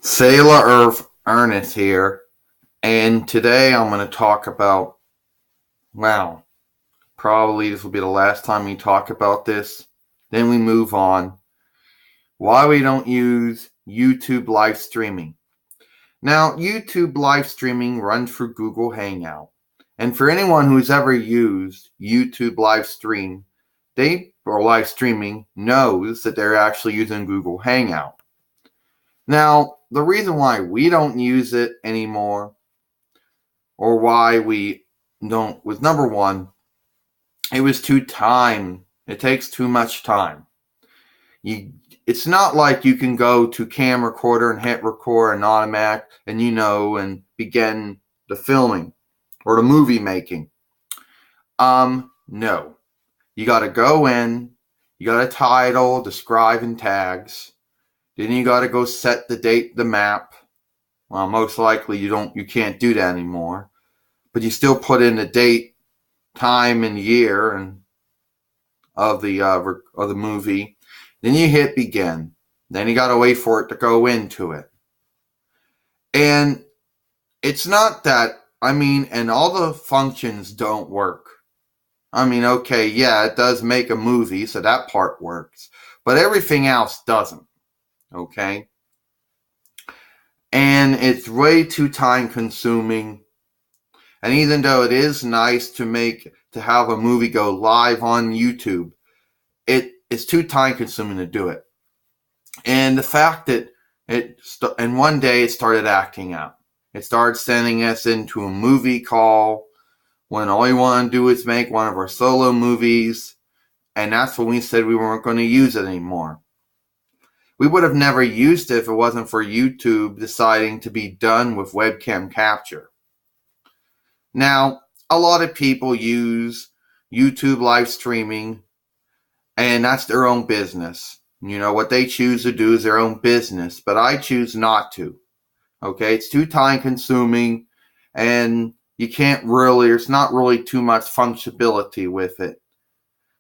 Sailor Earth Ernest here, and today I'm going to talk about, wow, probably this will be the last time we talk about this. Then we move on. Why we don't use YouTube live streaming. Now, YouTube live streaming runs through Google Hangout. And for anyone who's ever used YouTube live stream, or live streaming knows that they're actually using Google Hangout. Now, the reason why we don't use it anymore, or why we don't, was number one, it was it takes too much time. It's not like you can go to camcorder and hit record and automatic and begin the filming or the movie making. No. You gotta go in, you got a title, describe and tags. Then you got to go set the date, the map. Well, most likely you can't do that anymore. But you still put in the date, time, and year of the movie. Then you hit begin. Then you got to wait for it to go into it. And it's not that, and all the functions don't work. Okay, yeah, it does make a movie, so that part works. But everything else doesn't. Okay? And it's way too time consuming. And even though it is nice to have a movie go live on YouTube, it's too time consuming to do it. And the fact that and one day it started acting out. It started sending us into a movie call when all we want to do is make one of our solo movies. And that's when we said we weren't going to use it anymore. We would have never used it if it wasn't for YouTube deciding to be done with webcam capture. Now, a lot of people use YouTube live streaming, and that's their own business. What they choose to do is their own business, but I choose not to. Okay, it's too time consuming, and there's not really too much functionality with it.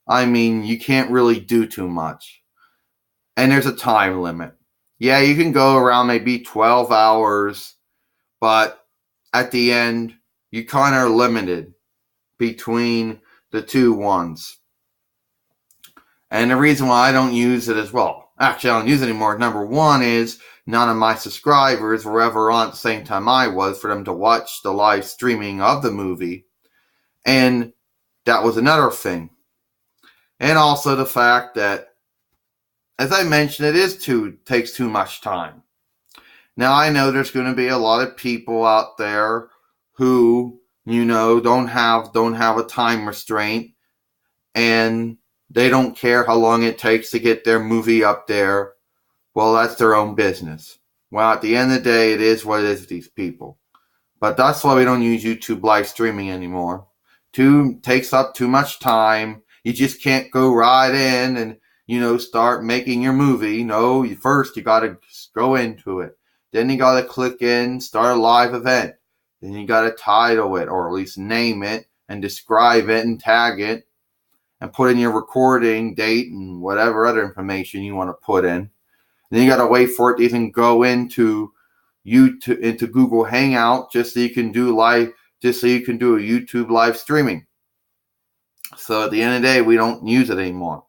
You can't really do too much. And there's a time limit. Yeah, you can go around maybe 12 hours, but at the end, you kind of are limited between the two ones. And the reason why I don't use it as well, actually I don't use it anymore, number one is none of my subscribers were ever on at the same time I was for them to watch the live streaming of the movie. And that was another thing. And also the fact that, as I mentioned, takes too much time. Now, I know there's going to be a lot of people out there who, don't have a time restraint, and they don't care how long it takes to get their movie up there. Well, that's their own business. Well, at the end of the day, it is what it is with these people. But that's why we don't use YouTube live streaming anymore. Takes up too much time. You just can't go right in and start making your movie. No, first you gotta go into it. Then you gotta click in, start a live event. Then you gotta title it, or at least name it, and describe it, and tag it, and put in your recording date, and whatever other information you want to put in. Then you gotta wait for it to even go into Google Hangout, just so you can do a YouTube live streaming. So at the end of the day, we don't use it anymore.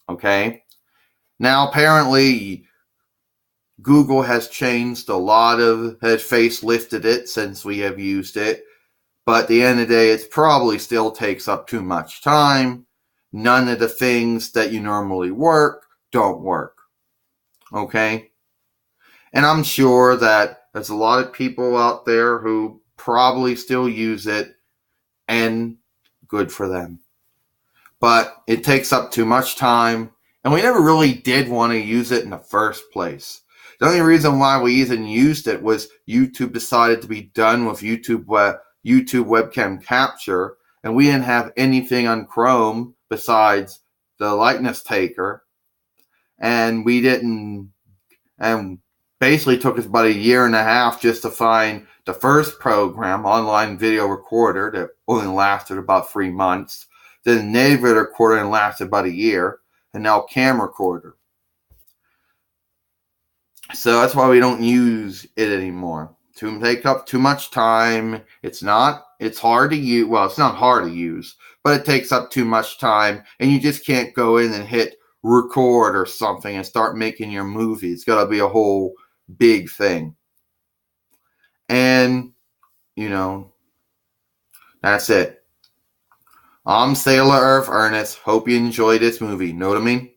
Okay. Now, apparently, Google has facelifted it since we have used it. But at the end of the day, it probably still takes up too much time. None of the things that you normally work don't work. Okay. And I'm sure that there's a lot of people out there who probably still use it, and good for them. But it takes up too much time, and we never really did want to use it in the first place. The only reason why we even used it was YouTube decided to be done with YouTube webcam capture, and we didn't have anything on Chrome besides the likeness taker, and basically took us about a year and a half just to find the first program, online video recorder, that only lasted about 3 months. Then native recorder, and lasted about a year, and now camcorder. So that's why we don't use it anymore. To take up too much time. It's hard to use. Well, it's not hard to use, but it takes up too much time, and you just can't go in and hit record or something and start making your movie. It's got to be a whole big thing. And, you know, that's it. I'm Sailor Earth Ernest. Hope you enjoyed this movie. Know what I mean?